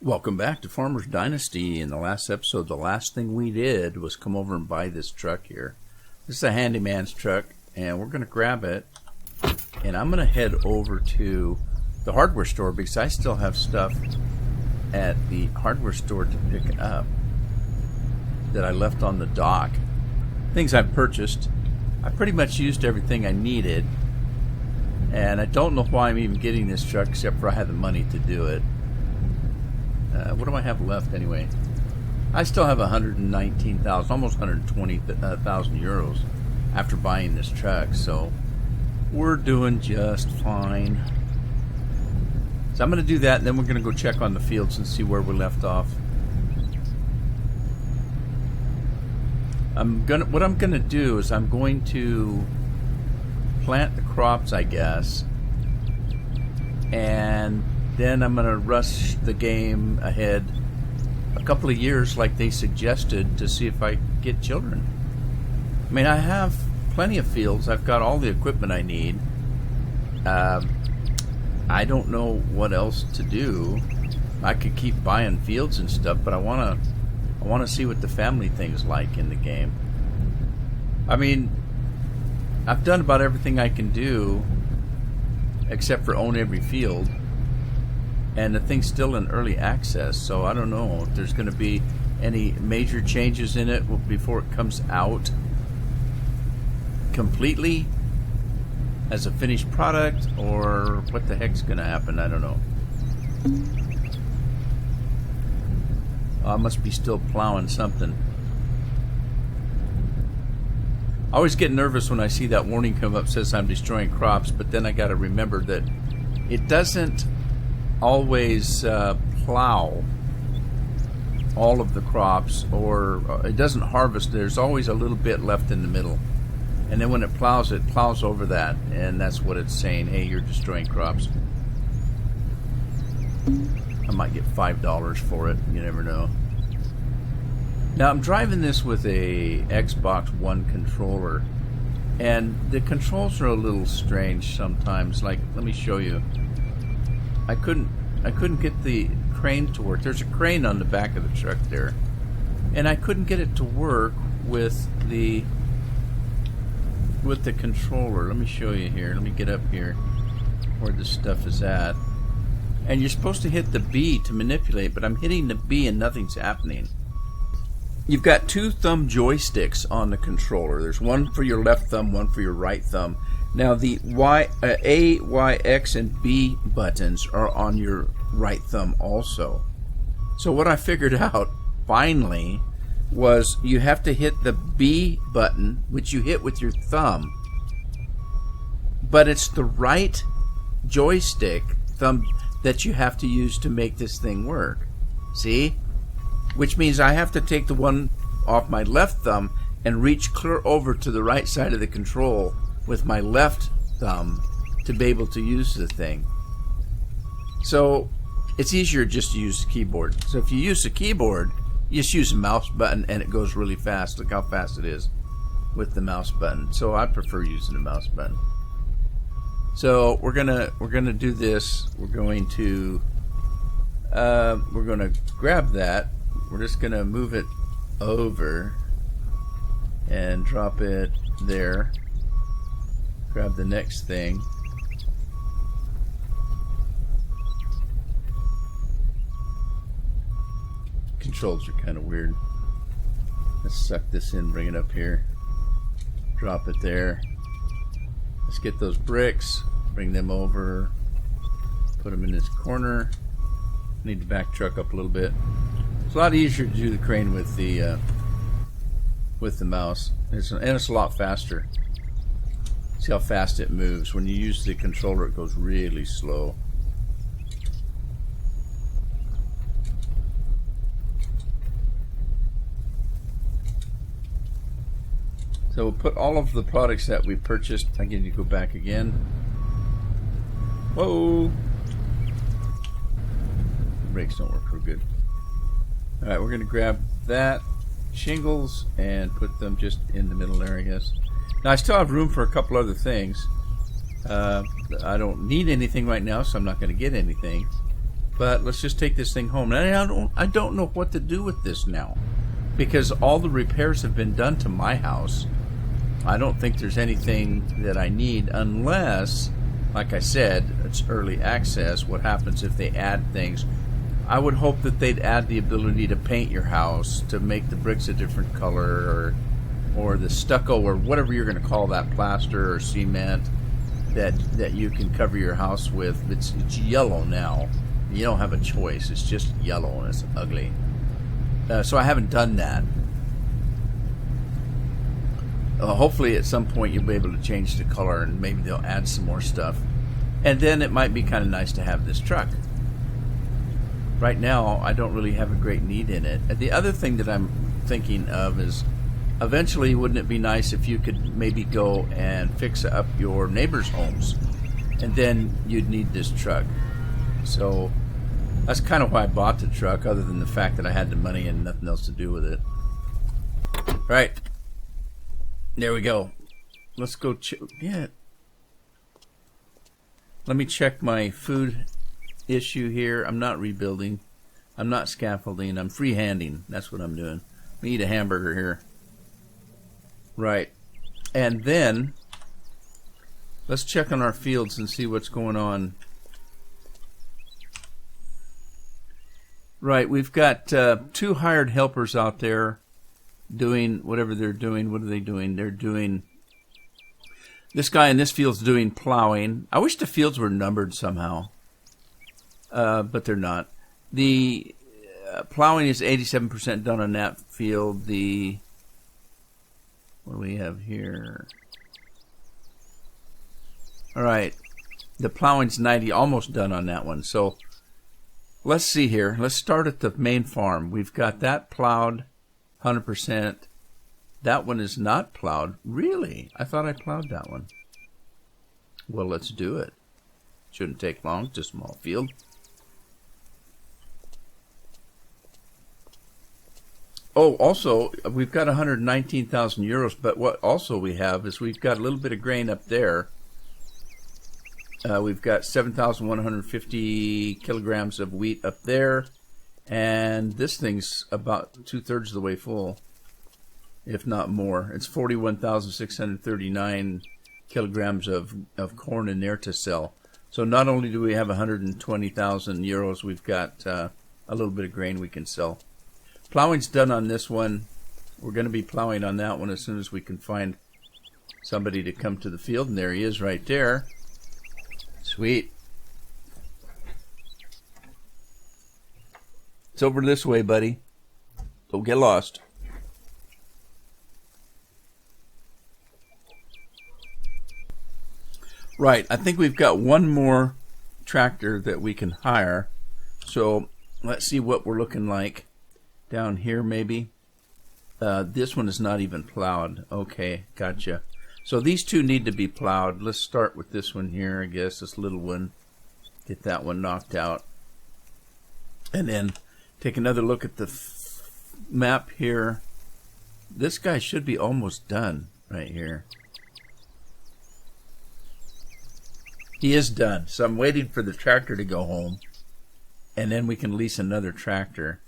Welcome back to Farmer's Dynasty. In the last episode, the last thing we did was come over and buy this truck here. This is a handyman's truck, and we're going to grab it, and I'm going to head over to the hardware store because I still have stuff at the hardware store to pick up that I left on the dock. Things I've purchased. I pretty much used everything I needed, and I don't know why I'm even getting this truck except for I had the money to do it. What do I have left anyway? I still have 119,000, almost 120,000 euros after buying this truck, so we're doing just fine. So I'm going to do that, and then we're going to go check on the fields and see where we left off. What I'm going to do is I'm going to plant the crops, I guess, and then I'm going to rush the game ahead a couple of years like they suggested to see if I get children. I mean, I have plenty of fields. I've got all the equipment I need. I don't know what else to do. I could keep buying fields and stuff, but I want to see what the family thing's like in the game. I mean, I've done about everything I can do except for own every field. And the thing's still in early access, so I don't know if there's going to be any major changes in it before it comes out completely as a finished product, or what the heck's going to happen. I don't know. I must be still plowing something. I always get nervous when I see that warning come up, says I'm destroying crops, but then I got to remember that it doesn't always plow all of the crops, or it doesn't harvest. There's always a little bit left in the middle, and then when it plows over that, and that's what it's saying. Hey, you're destroying crops. I might get $5 for it, you never know. Now I'm driving this with a Xbox One controller, and the controls are a little strange sometimes. Like, let me show you. I couldn't get the crane to work. There's a crane on the back of the truck there, and I couldn't get it to work with the controller. Let me show you here. Let me get up here where this stuff is at. And you're supposed to hit the B to manipulate, but I'm hitting the B and nothing's happening. You've got two thumb joysticks on the controller. There's one for your left thumb, one for your right thumb. Now the A, Y, X, and B buttons are on your right thumb also. So what I figured out finally was you have to hit the B button, which you hit with your thumb, but it's the right joystick thumb that you have to use to make this thing work. See? Which means I have to take the one off my left thumb and reach clear over to the right side of the control with my left thumb to be able to use the thing. So it's easier just to use the keyboard. So if you use the keyboard, you just use the mouse button and it goes really fast. Look how fast it is with the mouse button. So I prefer using the mouse button. So we're gonna do this. We're going to grab that. We're just gonna move it over and drop it there. Grab the next thing. Controls are kind of weird. Let's suck this in, bring it up here. Drop it there. Let's get those bricks, bring them over, put them in this corner. Need to back truck up a little bit. It's a lot easier to do the crane with the mouse, and it's a lot faster. See how fast it moves. When you use the controller, it goes really slow. So we'll put all of the products that we purchased. I need to go back again. Whoa! The brakes don't work real good. Alright, we're going to grab that shingles and put them just in the middle there, I guess. Now I still have room for a couple other things. I don't need anything right now, so I'm not going to get anything. But let's just take this thing home. And I don't know what to do with this now, because all the repairs have been done to my house. I don't think there's anything that I need unless, like I said, it's early access. What happens if they add things? I would hope that they'd add the ability to paint your house, to make the bricks a different color, or the stucco, or whatever you're going to call that, plaster or cement, that you can cover your house with. It's yellow now. You don't have a choice. It's just yellow and it's ugly. So I haven't done that. Hopefully at some point you'll be able to change the color, and maybe they'll add some more stuff. And then it might be kind of nice to have this truck. Right now, I don't really have a great need in it. And the other thing that I'm thinking of is, eventually, wouldn't it be nice if you could maybe go and fix up your neighbors' homes? And then you'd need this truck. So that's kind of why I bought the truck, other than the fact that I had the money and nothing else to do with it. Right. There we go. Let's go yeah. Let me check my food issue here. I'm not rebuilding. I'm not scaffolding. I'm freehanding. That's what I'm doing. We eat a hamburger here. Right. And then let's check on our fields and see what's going on. Right. We've got 2 hired helpers out there doing whatever they're doing. What are they doing? They're doing... This guy in this field's doing plowing. I wish the fields were numbered somehow. But they're not. The plowing is 87% done on that field. The... What do we have here? All right. The plowing's 90, almost done on that one. So let's see here. Let's start at the main farm. We've got that plowed 100%. That one is not plowed. Really? I thought I plowed that one. Well, let's do it. Shouldn't take long. It's a small field. Oh, also, we've got 119,000 euros, but what also we have is we've got a little bit of grain up there. We've got 7,150 kilograms of wheat up there, and this thing's about 2/3 of the way full, if not more. It's 41,639 kilograms of corn in there to sell. So not only do we have 120,000 euros, we've got a little bit of grain we can sell. Plowing's done on this one. We're going to be plowing on that one as soon as we can find somebody to come to the field. And there he is right there. Sweet. It's over this way, buddy. Don't get lost. Right, I think we've got one more tractor that we can hire. So let's see what we're looking like. Down here, maybe. This one is not even plowed. Okay, gotcha. So these 2 need to be plowed. Let's start with this one here, I guess, this little one. Get that one knocked out. And then take another look at the map here. This guy should be almost done right here. He is done. So I'm waiting for the tractor to go home. And then we can lease another tractor.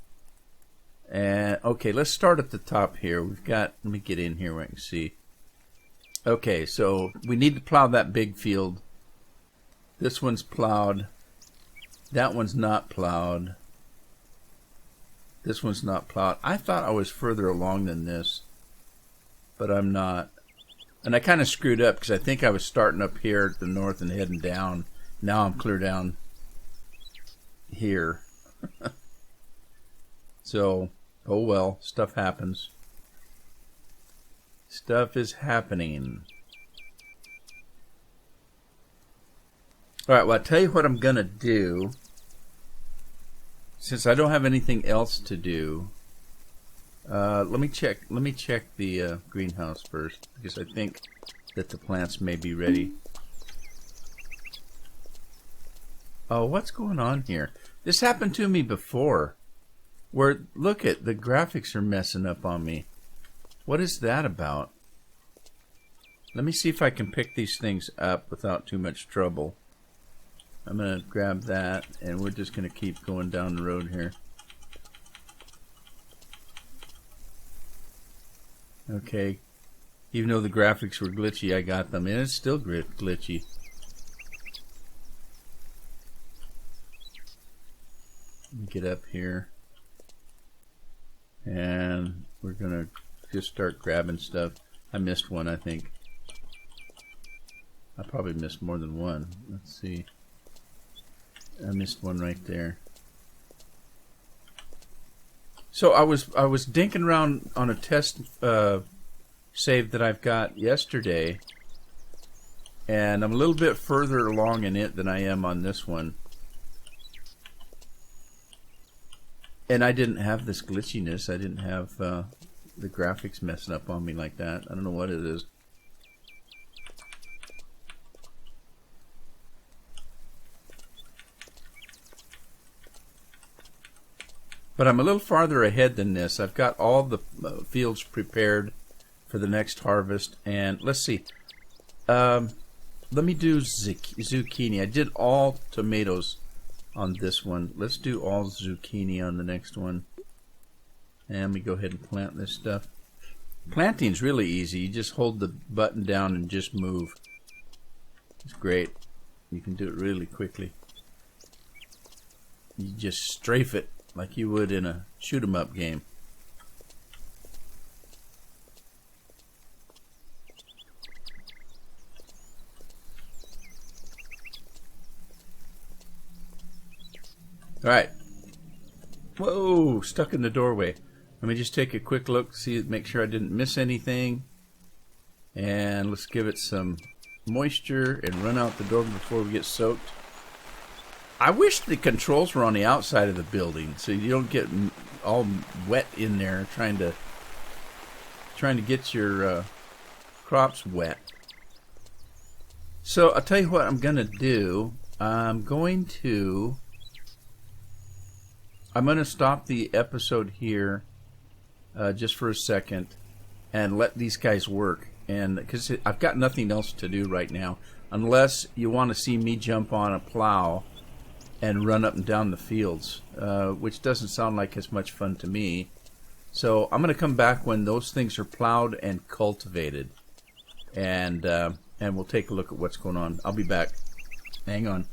And okay, let's start at the top here. We've got, let me get in here where I can see. Okay, so we need to plow that big field. This one's plowed. That one's not plowed. This one's not plowed. I thought I was further along than this, but I'm not. And I kind of screwed up because I think I was starting up here at the north and heading down. Now I'm clear down here. So, oh well, stuff happens. Stuff is happening. Alright, well, I'll tell you what I'm going to do. Since I don't have anything else to do, let me check the greenhouse first, because I think that the plants may be ready. Oh, what's going on here? This happened to me before. Where, look at, the graphics are messing up on me. What is that about? Let me see if I can pick these things up without too much trouble. I'm going to grab that, and we're just going to keep going down the road here. Okay. Even though the graphics were glitchy, I got them. And it's still glitchy. Get up here. And we're going to just start grabbing stuff. I missed one, I think. I probably missed more than one. Let's see. I missed one right there. So I was dinking around on a test save that I've got yesterday, and I'm a little bit further along in it than I am on this one. And I didn't have this glitchiness. I didn't have the graphics messing up on me like that. I don't know what it is. But I'm a little farther ahead than this. I've got all the fields prepared for the next harvest. And let's see. Let me do zucchini. I did all tomatoes on this one. Let's do all zucchini on the next one. And we go ahead and plant this stuff. Planting's really easy. You just hold the button down and just move. It's great. You can do it really quickly. You just strafe it like you would in a shoot 'em up game. Alright. Whoa, stuck in the doorway. Let me just take a quick look, make sure I didn't miss anything. And let's give it some moisture and run out the door before we get soaked. I wish the controls were on the outside of the building so you don't get all wet in there trying to get your crops wet. So I'll tell you what I'm gonna do. I'm gonna stop the episode here just for a second and let these guys work, and because I've got nothing else to do right now unless you want to see me jump on a plow and run up and down the fields, which doesn't sound like as much fun to me. So I'm going to come back when those things are plowed and cultivated, and we'll take a look at what's going on. I'll be back. Hang on.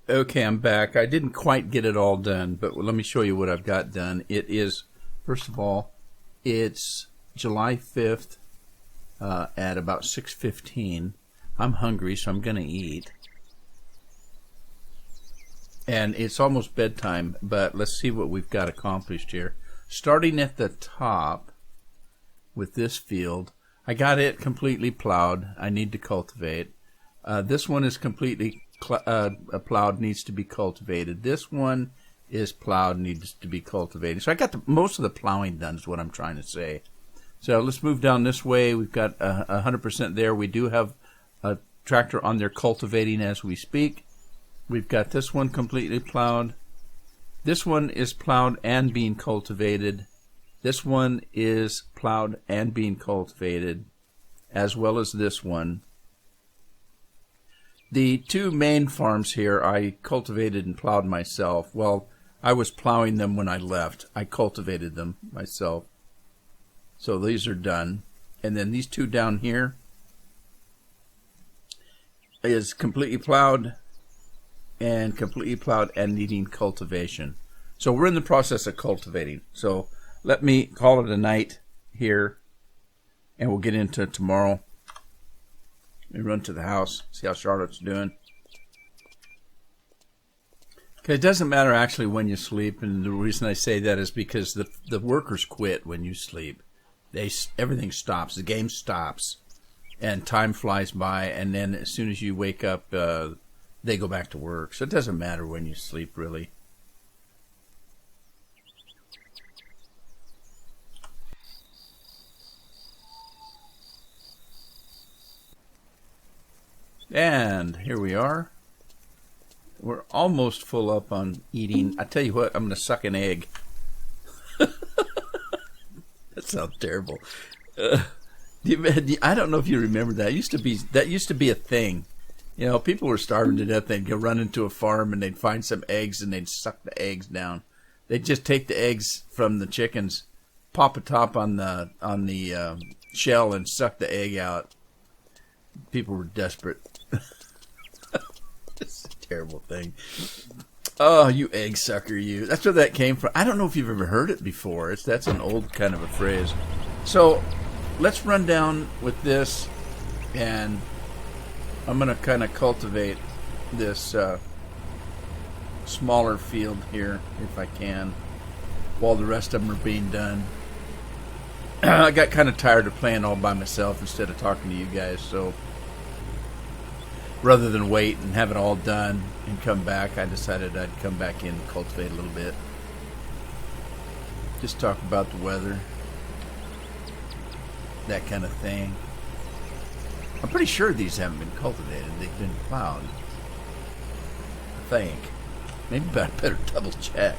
Okay, I'm back. I didn't quite get it all done, but let me show you what I've got done. It is, first of all, it's July 5th at about 6:15. I'm hungry, so I'm going to eat. And it's almost bedtime, but let's see what we've got accomplished here. Starting at the top with this field, I got it completely plowed. I need to cultivate. This one is completely plowed, needs to be cultivated. This one is plowed, needs to be cultivated. So I got most of the plowing done is what I'm trying to say. So let's move down this way. We've got 100% there. We do have a tractor on there cultivating as we speak. We've got this one completely plowed. This one is plowed and being cultivated. This one is plowed and being cultivated, as well as this one. The two main farms here I cultivated and plowed myself. Well, I was plowing them when I left. I cultivated them myself. So these are done. And then these two down here is completely plowed and needing cultivation. So we're in the process of cultivating. So let me call it a night here, and we'll get into it tomorrow. Let me run to the house, see how Charlotte's doing. Okay, it doesn't matter actually when you sleep, and the reason I say that is because the workers quit when you sleep. Everything stops, the game stops, and time flies by, and then as soon as you wake up, they go back to work. So it doesn't matter when you sleep, really. And here we are. We're almost full up on eating. I tell you what, I'm going to suck an egg. That sounds terrible. I don't know if you remember that. That used to be a thing. You know, people were starving to death. They'd go run into a farm and they'd find some eggs and they'd suck the eggs down. They'd just take the eggs from the chickens, pop a top on the shell, and suck the egg out. People were desperate. It's a terrible thing. Oh, you egg sucker, you. That's where that came from. I don't know if you've ever heard it before. That's an old kind of a phrase. So let's run down with this, and I'm going to kind of cultivate this smaller field here, if I can, while the rest of them are being done. I got kind of tired of playing all by myself instead of talking to you guys, so rather than wait and have it all done and come back, I decided I'd come back in and cultivate a little bit. Just talk about the weather, that kind of thing. I'm pretty sure these haven't been cultivated. They've been plowed, I think. Maybe I better double check.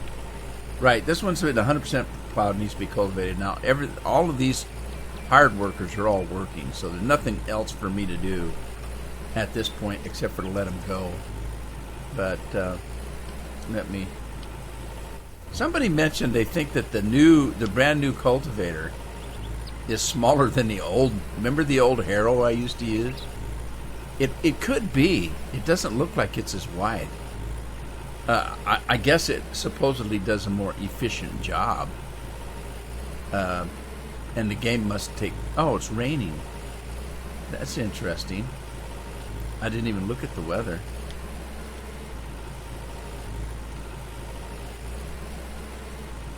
Right, this one's been 100% plowed, needs to be cultivated. Now, all of these hired workers are all working, so there's nothing else for me to do at this point except for to let them go. But somebody mentioned they think that the brand new cultivator is smaller than the old. Remember the old harrow I used to use? It could be. It doesn't look like it's as wide. I guess it supposedly does a more efficient job. And the game must take... Oh, it's raining. That's interesting. I didn't even look at the weather.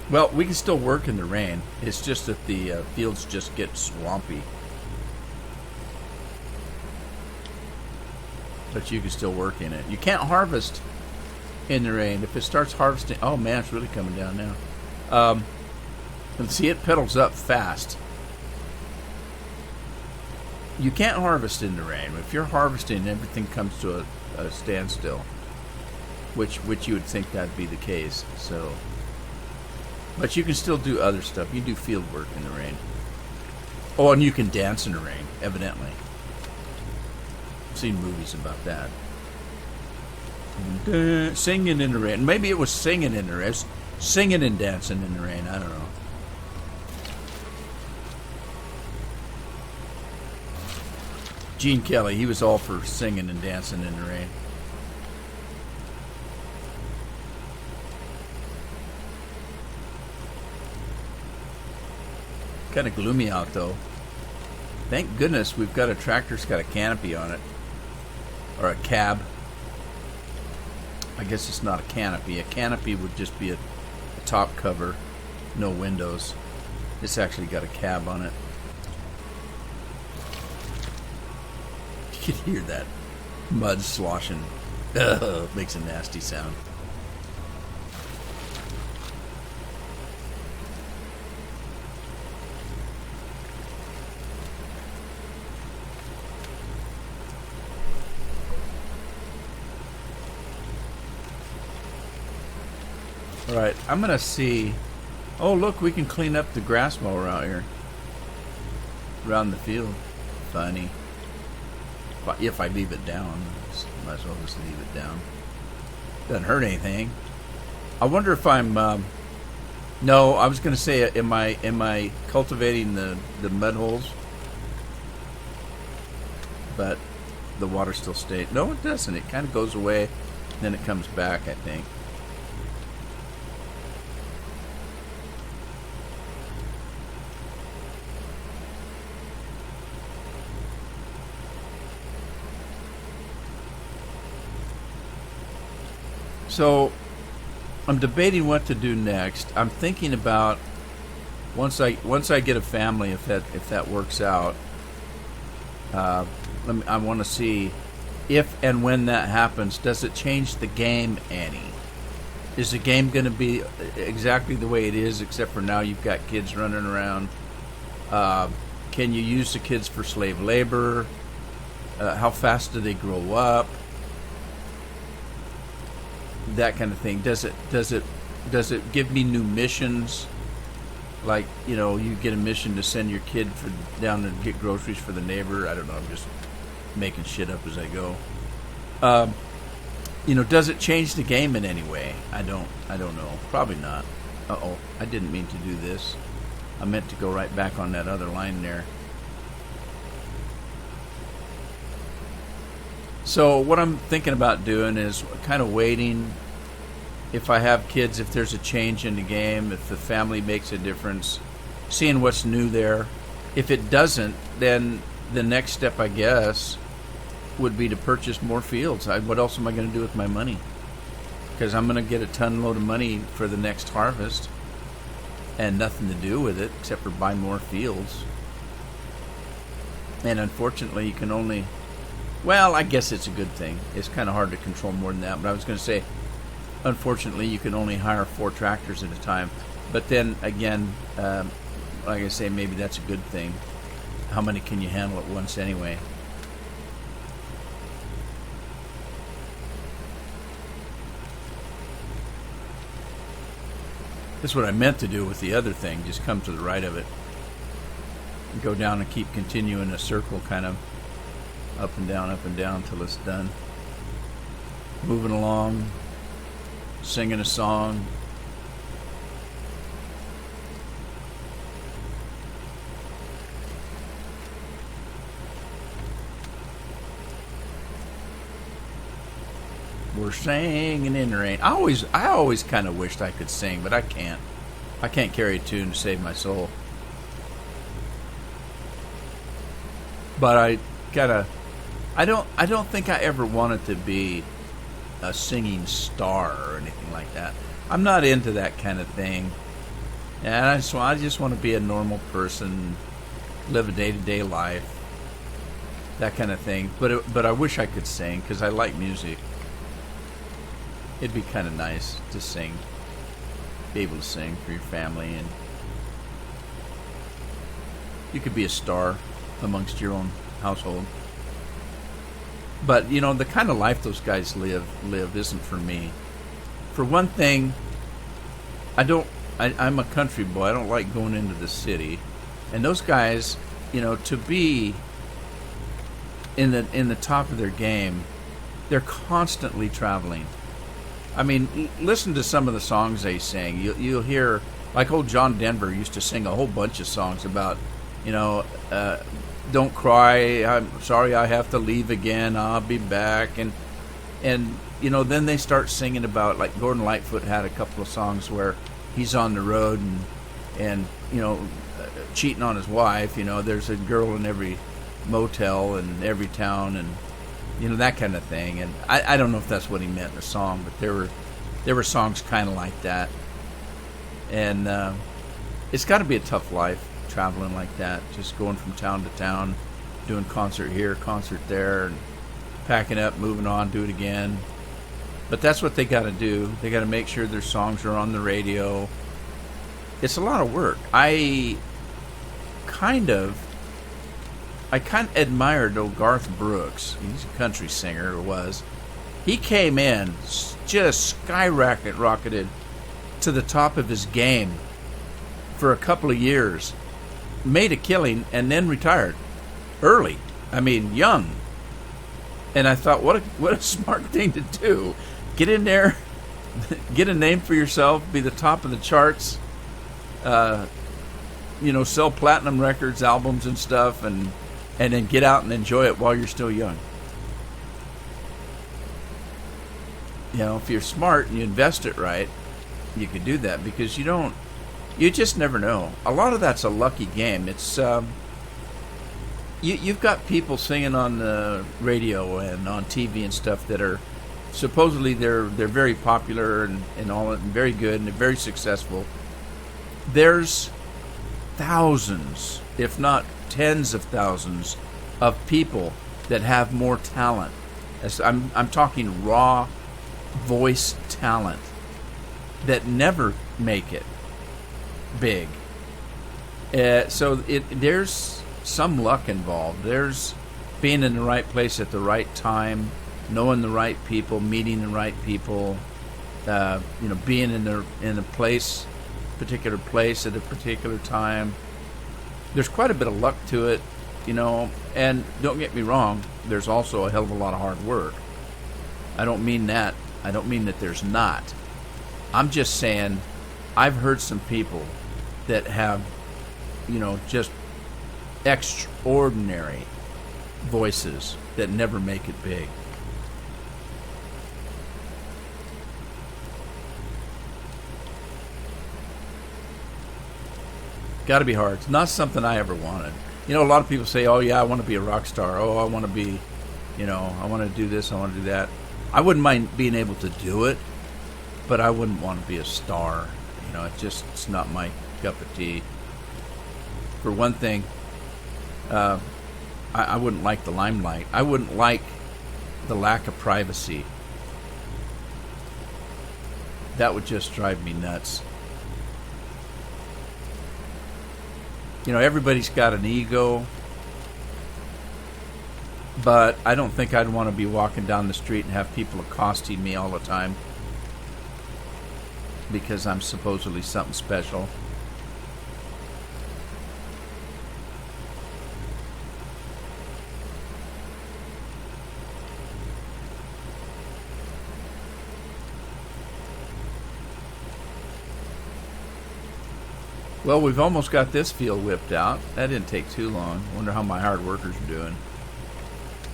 Well, we can still work in the rain. It's just that the fields just get swampy. But you can still work in it. You can't harvest in the rain. If it starts harvesting... Oh, man, it's really coming down now. And see, it pedals up fast. You can't harvest in the rain. If you're harvesting, everything comes to a standstill. Which you would think that'd be the case. So, but you can still do other stuff. You do field work in the rain. Oh, and you can dance in the rain, evidently. I've seen movies about that. Singing in the rain. Maybe it was singing in the rain. Singing and dancing in the rain. I don't know. Gene Kelly, he was all for singing and dancing in the rain. Kind of gloomy out, though. Thank goodness we've got a tractor's got a canopy on it. Or a cab. I guess it's not a canopy. A canopy would just be a top cover. No windows. It's actually got a cab on it. You can hear that mud sloshing. Ugh, makes a nasty sound. Alright, I'm going to see... Oh, look, we can clean up the grass mower out here. Around the field. Funny. If I leave it down. Might as well just leave it down. Doesn't hurt anything. I wonder if I'm... no, I was going to say, am I cultivating the mud holes? But the water still stays. No, it doesn't. It kind of goes away, then it comes back, I think. So, I'm debating what to do next. I'm thinking about once I get a family, if that works out. I want to see if and when that happens. Does it change the game any? Is the game going to be exactly the way it is, except for now you've got kids running around? Can you use the kids for slave labor? How fast do they grow up? That kind of thing. Does it give me new missions? Like, you know, you get a mission to send your kid down to get groceries for the neighbor. I don't know. I'm just making shit up as I go. Does it change the game in any way? I don't know. Probably not. Uh-oh, I didn't mean to do this. I meant to go right back on that other line there. So what I'm thinking about doing is kind of waiting. If I have kids, if there's a change in the game, if the family makes a difference, seeing what's new there. If it doesn't, then the next step, I guess, would be to purchase more fields. What else am I going to do with my money? Because I'm going to get a ton load of money for the next harvest and nothing to do with it except for buy more fields. And unfortunately, you can only... Well, I guess it's a good thing. It's kind of hard to control more than that. But I was going to say, unfortunately, you can only hire 4 tractors at a time. But then, again, like I say, maybe that's a good thing. How many can you handle at once anyway? That's what I meant to do with the other thing. Just come to the right of it. And go down and keep continuing a circle, kind of up and down till it's done. Moving along, singing a song. We're singing in the rain. I always kind of wished I could sing, but I can't. I can't carry a tune to save my soul. But I don't think I ever wanted to be a singing star or anything like that. I'm not into that kind of thing. And I just want to be a normal person, live a day-to-day life, that kind of thing. But I wish I could sing because I like music. It'd be kind of nice to sing, be able to sing for your family, and you could be a star amongst your own household. But, the kind of life those guys live isn't for me. For one thing, I'm a country boy. I don't like going into the city. And those guys, to be in the top of their game, they're constantly traveling. I mean, listen to some of the songs they sing. You'll hear, like old John Denver used to sing a whole bunch of songs about, don't cry, I'm sorry I have to leave again, I'll be back. And then they start singing about, like Gordon Lightfoot had a couple of songs where he's on the road and cheating on his wife. There's a girl in every motel in every town, and that kind of thing. And I don't know if that's what he meant in the song, but there were songs kind of like that. And it's got to be a tough life traveling like that, just going from town to town, doing concert here, concert there, and packing up, moving on, do it again. But that's what they got to do. They got to make sure their songs are on the radio. It's a lot of work. I kind of admired old Garth Brooks. He's a country singer, or was. He came in, just rocketed to the top of his game for a couple of years, made a killing, and then retired early. I mean, young. And I thought, what a smart thing to do. Get in there, get a name for yourself, be the top of the charts, sell platinum records, albums and stuff, and then get out and enjoy it while you're still young. If you're smart and you invest it right, you can do that, because you just never know. A lot of that's a lucky game. It's you've got people singing on the radio and on TV and stuff that are supposedly they're very popular and all, and very good, and they're very successful. There's thousands, if not tens of thousands, of people that have more talent. I'm talking raw voice talent that never make it big. So there's some luck involved. There's being in the right place at the right time, knowing the right people, meeting the right people, being in a particular place at a particular time. There's quite a bit of luck to it, and don't get me wrong, there's also a hell of a lot of hard work. I don't mean that. I don't mean that there's not. I'm just saying I've heard some people that have, just extraordinary voices that never make it big. Got to be hard. It's not something I ever wanted. A lot of people say, oh yeah, I want to be a rock star. Oh, I want to be, I want to do this, I want to do that. I wouldn't mind being able to do it, but I wouldn't want to be a star. It's not my cup of tea. For one thing, I wouldn't like the limelight. I wouldn't like the lack of privacy. That would just drive me nuts. Everybody's got an ego, but I don't think I'd want to be walking down the street and have people accosting me all the time because I'm supposedly something special. Well, we've almost got this field whipped out. That didn't take too long. Wonder how my hard workers are doing.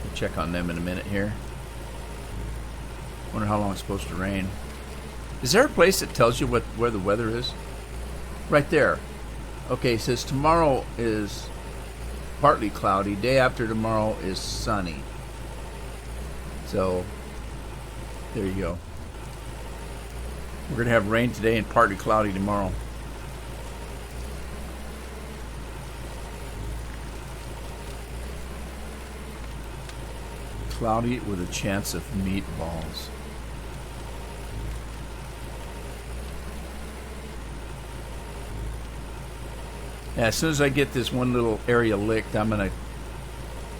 We'll check on them in a minute here. Wonder how long it's supposed to rain. Is there a place that tells you where the weather is? Right there. Okay, it says tomorrow is partly cloudy. Day after tomorrow is sunny. So, there you go. We're going to have rain today and partly cloudy tomorrow. Cloudy with a chance of meatballs. Yeah, as soon as I get this one little area licked, I'm going to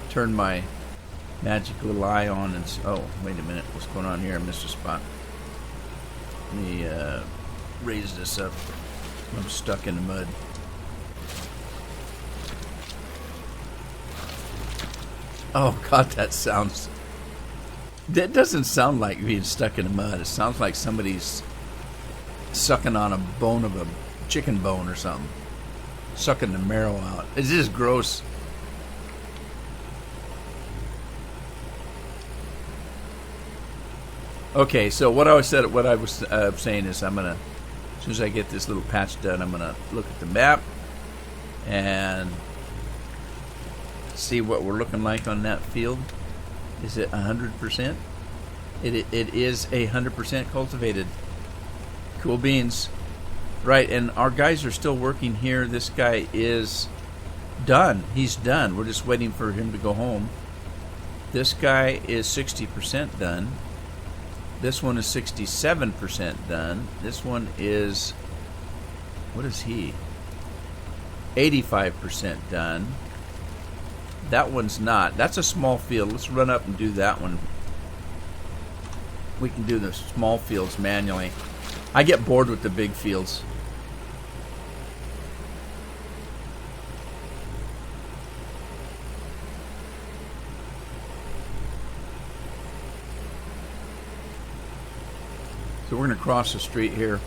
turn my magic little eye on and... Oh, wait a minute. What's going on here? I missed a spot. Let me raise this up. I'm stuck in the mud. Oh, God, that sounds... That doesn't sound like being stuck in the mud. It sounds like somebody's sucking on a bone of a chicken bone or something. Sucking the marrow out. It's just gross. Okay, so what I was saying is I'm gonna, as soon as I get this little patch done, I'm gonna look at the map and see what we're looking like on that field. Is it 100%? It is 100% cultivated. Cool beans. Right, and our guys are still working here. This guy is done. He's done. We're just waiting for him to go home. This guy is 60% done. This one is 67% done. This one is, what is he? 85% done. That one's not. That's a small field. Let's run up and do that one. We can do the small fields manually. I get bored with the big fields. So we're going to cross the street here.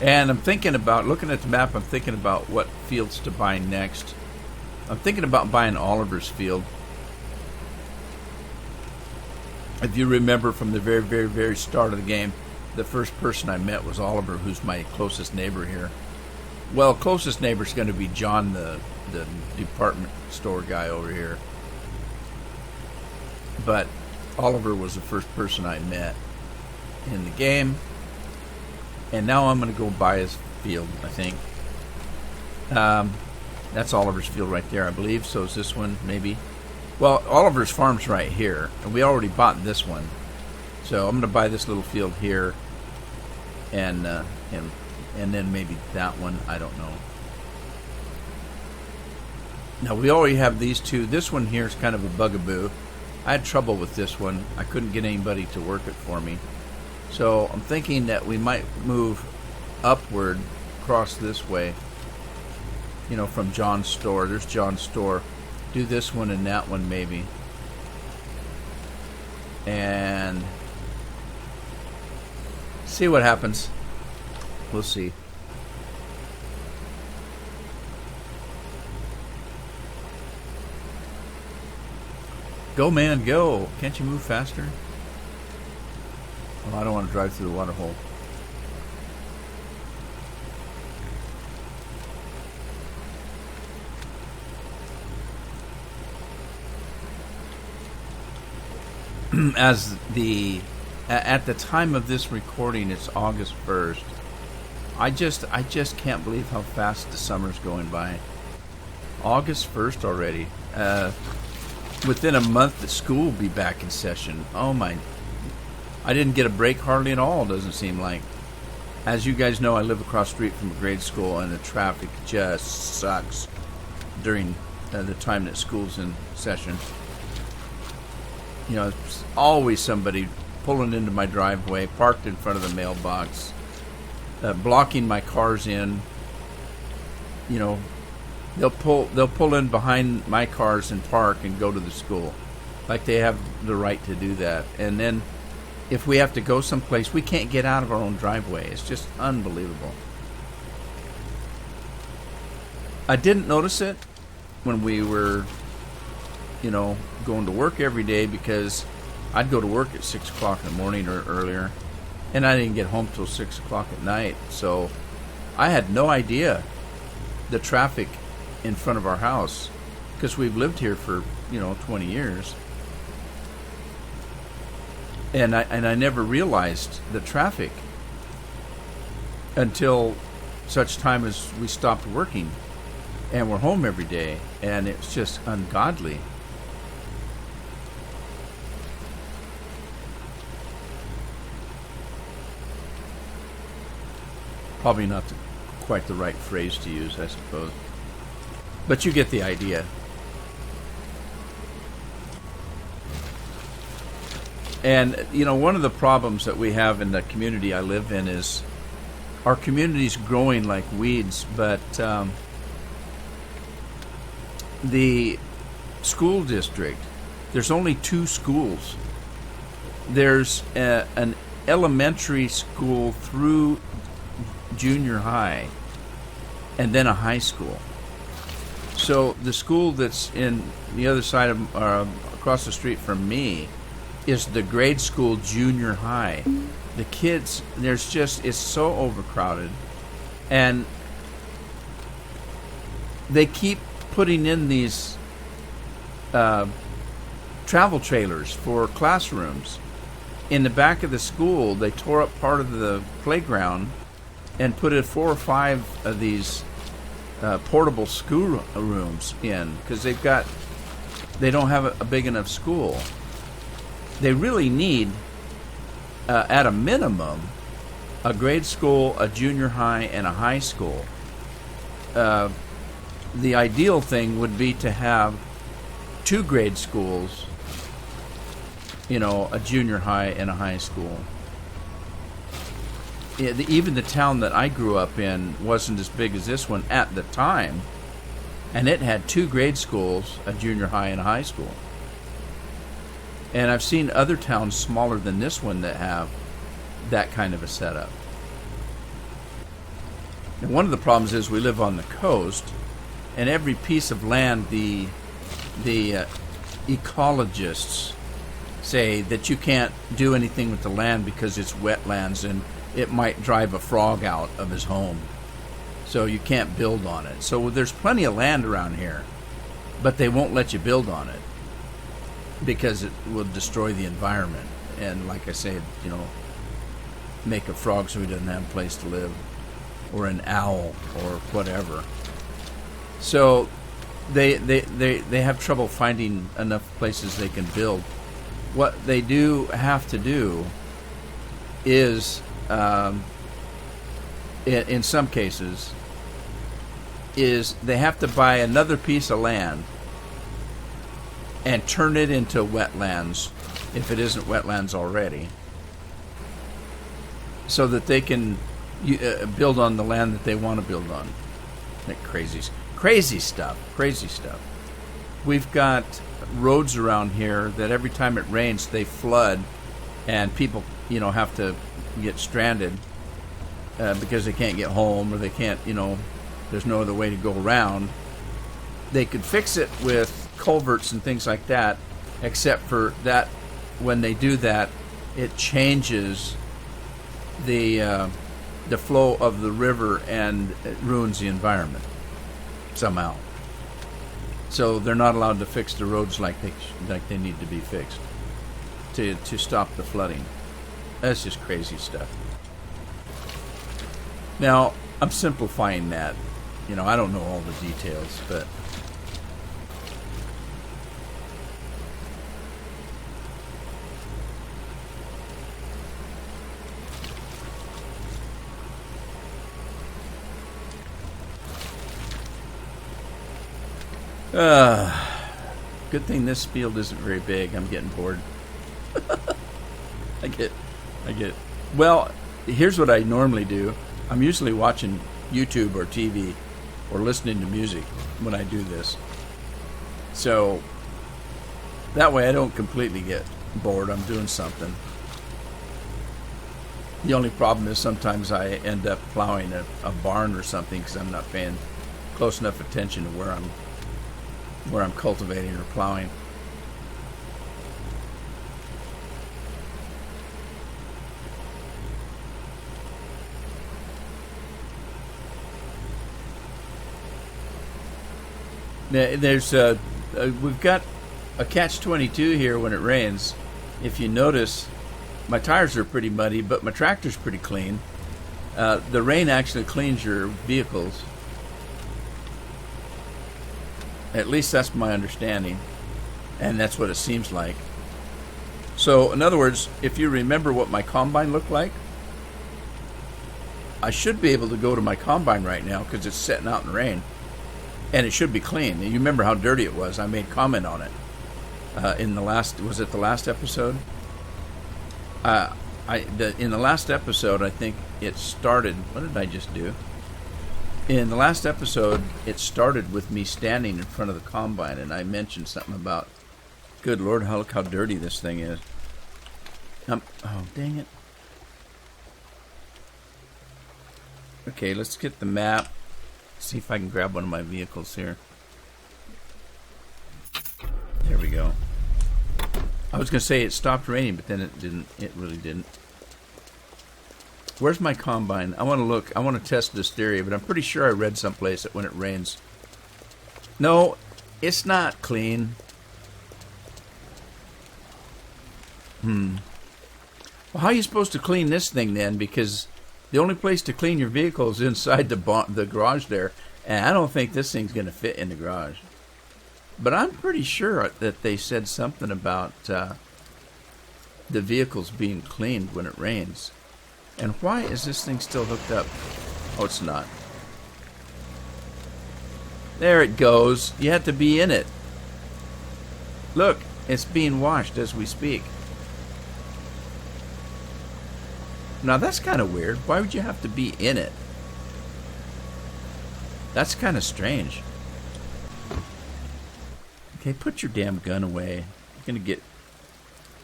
And I'm thinking about, looking at the map, I'm thinking about what fields to buy next. I'm thinking about buying Oliver's field. If you remember from the very, very, very start of the game, the first person I met was Oliver, who's my closest neighbor here. Well, closest neighbor is going to be John, the department store guy over here. But Oliver was the first person I met in the game. And now I'm going to go buy his field, I think. That's Oliver's field right there, I believe. So is this one, maybe? Well, Oliver's farm's right here. And we already bought this one. So I'm going to buy this little field here. And then maybe that one. I don't know. Now, we already have these two. This one here is kind of a bugaboo. I had trouble with this one. I couldn't get anybody to work it for me. So I'm thinking that we might move upward, across this way, from John's store. There's John's store. Do this one and that one maybe. And see what happens. We'll see. Go, man, go. Can't you move faster? Well, I don't want to drive through the water hole. At the time of this recording, it's August 1st. I just can't believe how fast the summer's going by. August 1st already. Within a month, the school will be back in session. Oh my! I didn't get a break hardly at all. Doesn't seem like. As you guys know, I live across the street from a grade school, and the traffic just sucks during the time that school's in session. You know, it's always somebody pulling into my driveway, parked in front of the mailbox, blocking my cars in. You know, they'll pull in behind my cars and park and go to the school, like they have the right to do that. And then, if we have to go someplace, we can't get out of our own driveway. It's just unbelievable. I didn't notice it when we were, you know, going to work every day, because I'd go to work at 6 o'clock in the morning or earlier, and I didn't get home till 6 o'clock at night. So I had no idea the traffic in front of our house, because we've lived here for, 20 years. And I never realized the traffic until such time as we stopped working and we're home every day, and it's just ungodly. Probably not quite the right phrase to use, I suppose. But you get the idea. And, one of the problems that we have in the community I live in is our community's growing like weeds, but the school district, there's only 2 schools. There's an elementary school through junior high, and then a high school. So the school that's in the other side of, across the street from me, is the grade school junior high. The kids, it's so overcrowded, and they keep putting in these travel trailers for classrooms. In the back of the school, they tore up part of the playground and put 4 or 5 of these portable school rooms in, because they don't have a big enough school. They really need, at a minimum, a grade school, a junior high, and a high school. The ideal thing would be to have 2 grade schools, a junior high and a high school. Even the town that I grew up in wasn't as big as this one at the time, and it had 2 grade schools, a junior high and a high school. And I've seen other towns smaller than this one that have that kind of a setup. And one of the problems is we live on the coast, and every piece of land, the ecologists say that you can't do anything with the land because it's wetlands and it might drive a frog out of his home. So you can't build on it. So there's plenty of land around here, but they won't let you build on it because it will destroy the environment. And like I say, make a frog so he doesn't have a place to live, or an owl, or whatever. So they have trouble finding enough places they can build. What they do have to do is, in some cases, is they have to buy another piece of land and turn it into wetlands, if it isn't wetlands already, so that they can build on the land that they want to build on. Like crazy stuff. we've got roads around here that every time it rains, they flood, and people, have to get stranded because they can't get home, or they can't, there's no other way to go around. They could fix it with culverts and things like that, except for that when they do that, it changes the flow of the river, and it ruins the environment somehow. So they're not allowed to fix the roads like they need to be fixed to stop the flooding. That's just crazy stuff. Now, I'm simplifying that. I don't know all the details, but good thing this field isn't very big. I'm getting bored. I get. Well, here's what I normally do. I'm usually watching YouTube or TV or listening to music when I do this. So that way I don't completely get bored. I'm doing something. The only problem is sometimes I end up plowing a barn or something because I'm not paying close enough attention to where I'm cultivating or plowing. There's we've got a catch-22 here when it rains. If you notice, my tires are pretty muddy, but my tractor's pretty clean. The rain actually cleans your vehicles. At least that's my understanding, and that's what it seems like. So, in other words, if you remember what my combine looked like, I should be able to go to my combine right now because it's sitting out in the rain, and it should be clean. You remember how dirty it was? I made comment on it in the last. Was it the last episode? In the last episode, I think it started. What did I just do? In the last episode, it started with me standing in front of the combine, and I mentioned something about, good Lord, look how dirty this thing is. Oh, dang it. Okay, let's get the map. See if I can grab one of my vehicles here. There we go. I was going to say it stopped raining, but then it didn't. It really didn't. Where's my combine? I want to look. I want to test this theory, but I'm pretty sure I read someplace that when it rains... No, it's not clean. Well, how are you supposed to clean this thing then? Because the only place to clean your vehicle is inside the garage there, and I don't think this thing's going to fit in the garage. But I'm pretty sure that they said something about the vehicles being cleaned when it rains. And why is this thing still hooked up? Oh, it's not. There it goes. You have to be in it. Look, it's being washed as we speak. Now that's kind of weird. Why would you have to be in it? That's kind of strange. Okay, put your damn gun away. You're gonna get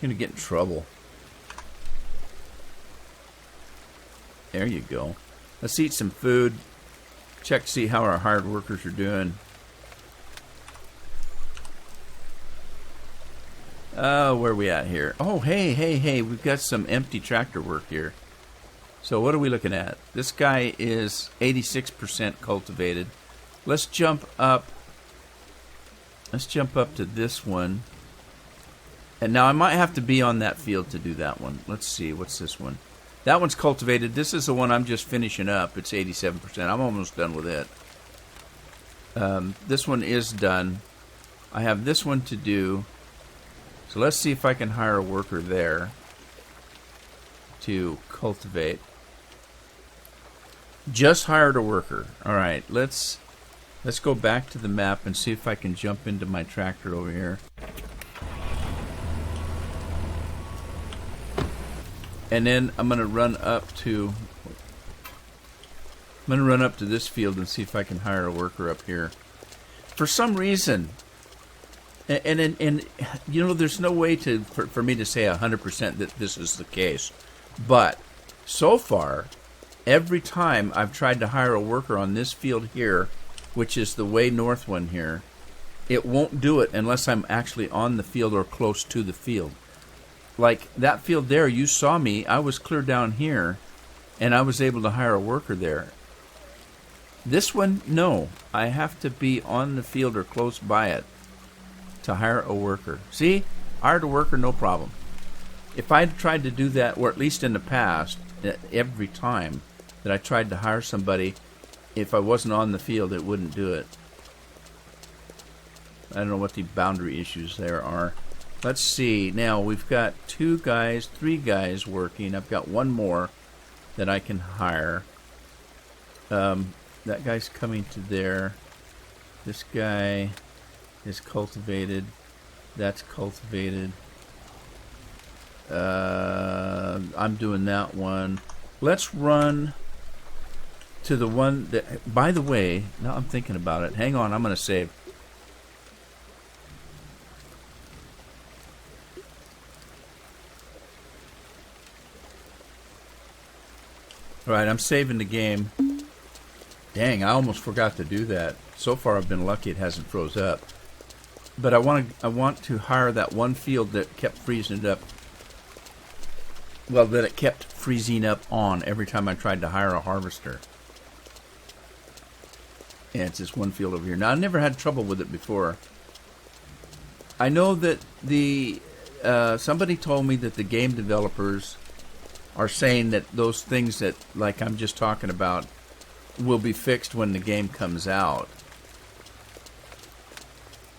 in trouble. There you go. Let's eat some food. Check to see how our hired workers are doing. Where are we at here? Oh, hey. We've got some empty tractor work here. So what are we looking at? This guy is 86% cultivated. Let's jump up. Let's jump up to this one. And now I might have to be on that field to do that one. Let's see. What's this one? That one's cultivated. This is the one I'm just finishing up. It's 87%. I'm almost done with it. This one is done. I have this one to do. So let's see if I can hire a worker there to cultivate. Just hired a worker. All right, let's go back to the map and see if I can jump into my tractor over here. And then I'm going to run up to this field and see if I can hire a worker up here. For some reason, And you know, there's no way for me to say 100% that this is the case, but so far, every time I've tried to hire a worker on this field here, which is the way north one here, it won't do it unless I'm actually on the field or close to the field. Like that field there, you saw me, I was clear down here, and I was able to hire a worker there. This one, no. I have to be on the field or close by it to hire a worker. See? Hired a worker, no problem. If I'd tried to do that, or at least in the past, every time that I tried to hire somebody, if I wasn't on the field, it wouldn't do it. I don't know what the boundary issues there are. Let's see. Now, we've got 2 guys, 3 guys working. I've got 1 more that I can hire. That guy's coming to there. This guy is cultivated. That's cultivated. I'm doing that one. Let's run to the one that, by the way, now I'm thinking about it. Hang on, I'm going to save. Alright, I'm saving the game. Dang, I almost forgot to do that. So far I've been lucky it hasn't froze up. But I want to hire that one field that kept freezing it up. Well, that it kept freezing up on every time I tried to hire a harvester. And it's this one field over here. Now, I never had trouble with it before. I know that somebody told me that the game developers are saying that those things that, like I'm just talking about, will be fixed when the game comes out.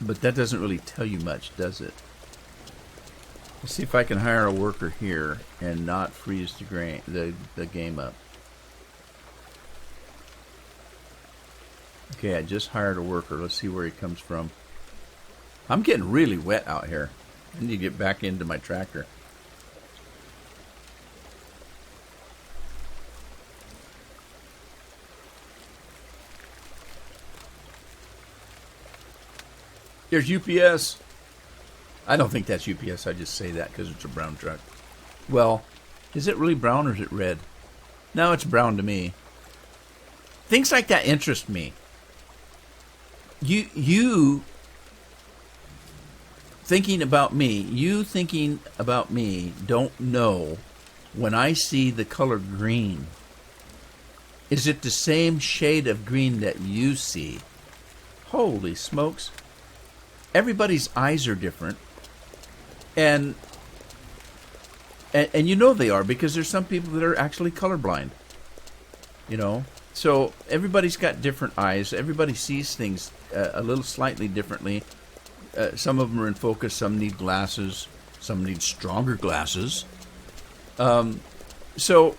But that doesn't really tell you much, does it? Let's see if I can hire a worker here and not freeze the game up. Okay, I just hired a worker. Let's see where he comes from. I'm getting really wet out here. I need to get back into my tractor. There's UPS. I don't think that's UPS. I just say that because it's a brown truck. Well, is it really brown or is it red? No, it's brown to me. Things like that interest me. You thinking about me, don't know when I see the color green. Is it the same shade of green that you see? Holy smokes. Everybody's eyes are different. And you know they are, because there's some people that are actually colorblind. You know? So everybody's got different eyes. Everybody sees things a little slightly differently. Some of them are in focus. Some need glasses. Some need stronger glasses. So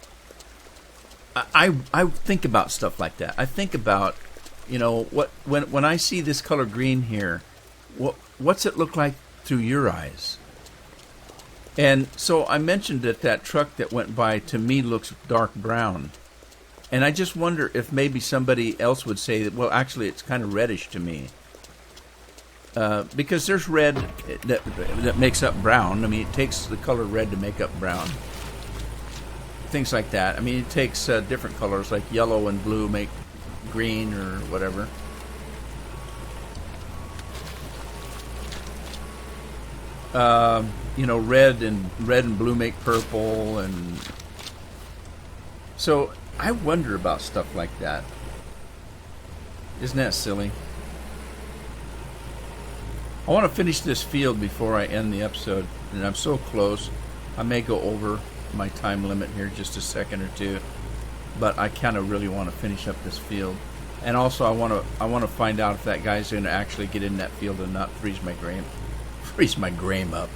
I think about stuff like that. I think about, you know, when I see this color green here, what's it look like through your eyes? And so I mentioned that truck that went by to me looks dark brown. And I just wonder if maybe somebody else would say that, well, actually, it's kind of reddish to me. Because there's red that makes up brown. I mean, it takes the color red to make up brown. Things like that. I mean, it takes different colors, like yellow and blue make green or whatever. You know, red and blue make purple, and so I wonder about stuff like that. Isn't that silly? I want to finish this field before I end the episode, and I'm so close. I may go over my time limit here just a second or two, but I kind of really want to finish up this field. And also, I want to find out if that guy's going to actually get in that field and not freeze my game up.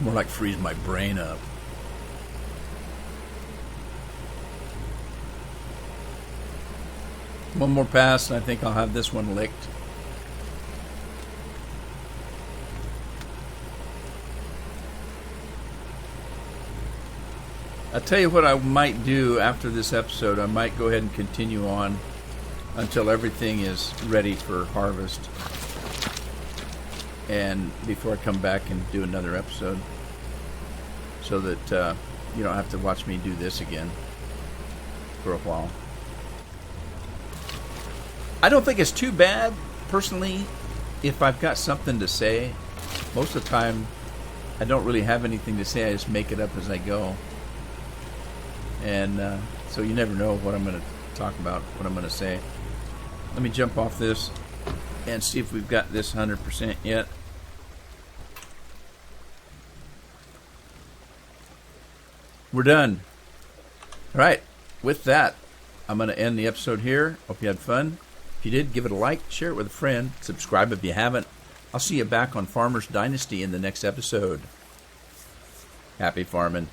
More like freeze my brain up. One more pass, and I think I'll have this one licked. I'll tell you what I might do after this episode. I might go ahead and continue on until everything is ready for harvest. And before I come back and do another episode. So that you don't have to watch me do this again for a while. I don't think it's too bad, personally, if I've got something to say. Most of the time, I don't really have anything to say. I just make it up as I go. And so you never know what I'm going to talk about, what I'm going to say. Let me jump off this and see if we've got this 100% yet. We're done. All right. With that, I'm going to end the episode here. Hope you had fun. If you did, give it a like, share it with a friend, subscribe if you haven't. I'll see you back on Farmer's Dynasty in the next episode. Happy farming.